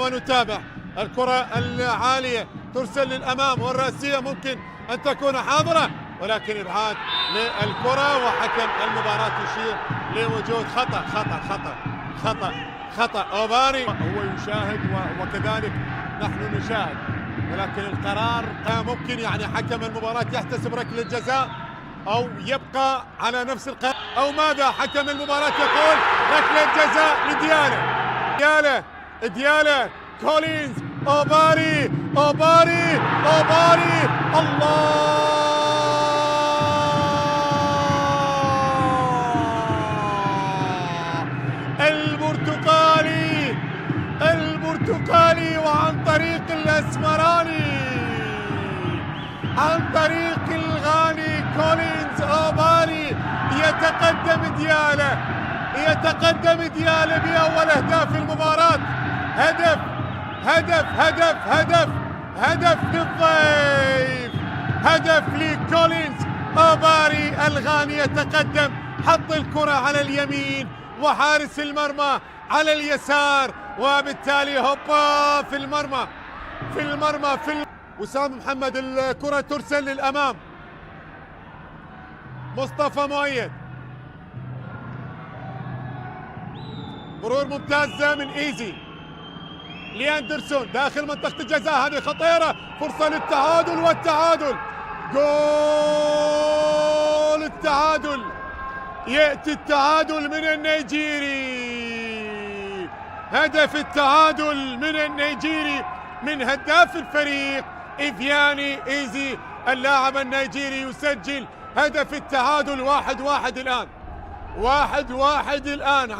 ونتابع الكرة العالية ترسل للأمام والرأسية ممكن أن تكون حاضرة، ولكن إبعاد للكرة وحكم المباراة يشير لوجود خطأ خطأ خطأ خطأ خطأ. أوباري هو يشاهد وكذلك نحن نشاهد، ولكن القرار ممكن يعني حكم المباراة يحتسب ركلة جزاء أو يبقى على نفس القرار أو ماذا. حكم المباراة يقول ركلة جزاء لديالة ديالة كولينز أوباري أوباري أوباري الله البرتقالي وعن طريق الأسمراني عن طريق الغاني كولينز أوباري يتقدم ديالة بأول أهداف المباراة. هدف هدف هدف هدف هدف للضيف، هدف لكولينز أوباري. الغاني يتقدم، حط الكرة على اليمين وحارس المرمى على اليسار، وبالتالي هوبا في المرمى وسام محمد. الكرة ترسل للأمام، مصطفى مؤيد، مرور ممتاز من ايزي لأندرسون داخل منطقة الجزاء، هذه خطيرة، فرصة للتعادل والتعادل، جول التعادل، يأتي التعادل من النيجيري، هدف التعادل من النيجيري من هداف الفريق إفياني إيزي. اللاعب النيجيري يسجل هدف التعادل. 1-1 الآن، 1-1 الآن.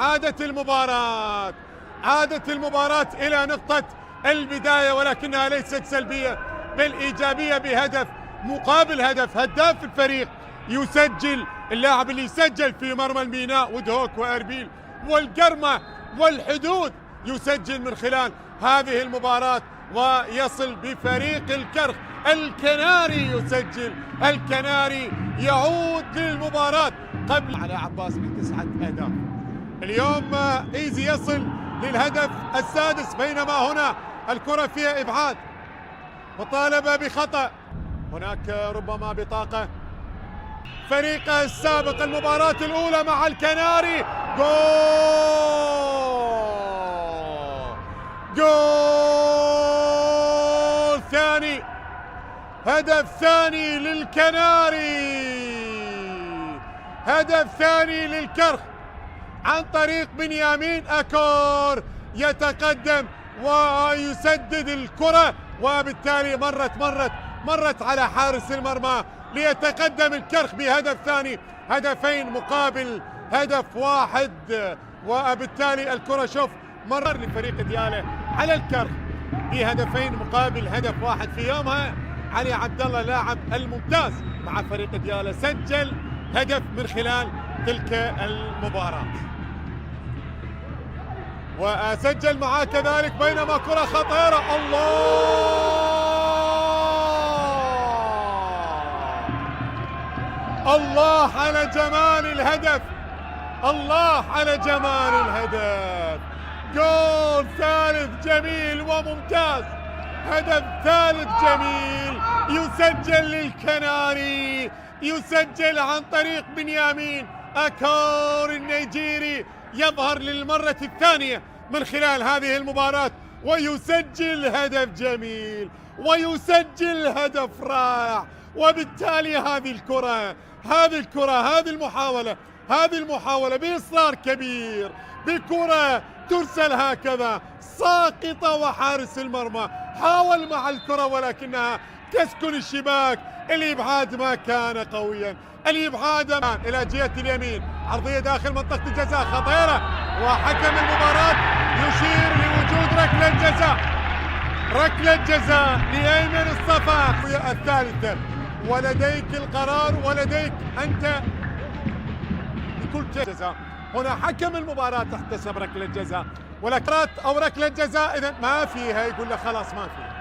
عادت المباراة إلى نقطة البداية، ولكنها ليست سلبية بل إيجابية بهدف مقابل هدف. هداف الفريق يسجل، اللاعب اللي يسجل في مرمى الميناء ودهوك وأربيل والقرمة والحدود يسجل من خلال هذه المباراة ويصل بفريق الكرخ. الكناري يسجل، الكناري يعود للمباراة قبل على عباس ب9 أهداف. اليوم إيزي يصل للهدف السادس، بينما هنا الكرة فيها إبعاد، مطالبة بخطأ، هناك ربما بطاقة فريقه السابق المباراة الأولى مع الكناري. جول ثاني، هدف ثاني للكناري، هدف ثاني للكرخ عن طريق بنيامين أكور. يتقدم ويسدد الكرة، وبالتالي مرت على حارس المرمى ليتقدم الكرخ بهدف ثاني، هدفين مقابل هدف واحد، وبالتالي الكرة شوف مرر لفريق ديالة على الكرخ بهدفين مقابل هدف واحد. في يومها علي عبد الله لاعب الممتاز مع فريق ديالة سجل هدف من خلال تلك المباراة، وسجل معاه كذلك، بينما كرة خطيرة. الله على جمال الهدف، الله على جمال الهدف. جول ثالث جميل وممتاز، هدف ثالث جميل يسجل للكناري، يسجل عن طريق بنيامين أكور النيجيري، يظهر للمرة الثانية من خلال هذه المباراة ويسجل هدف جميل ويسجل هدف رائع. وبالتالي هذه المحاولة بإصرار كبير، بكرة ترسل هكذا ساقطة، وحارس المرمى حاول مع الكرة ولكنها تسكن الشباك. الإبعاد ما كان قويا، الإبعاد إلى جهة اليمين، عرضية داخل منطقة الجزاء خطيرة، وحكم المباراة يشير لوجود ركلة جزاء لأيمن الصفا الثالثة. ولديك القرار ولديك أنت بكل جزاء. هنا حكم المباراة احتسب ركلة جزاء، ولكن أو ركلة جزاء إذا ما فيها، يقول له خلاص ما فيها.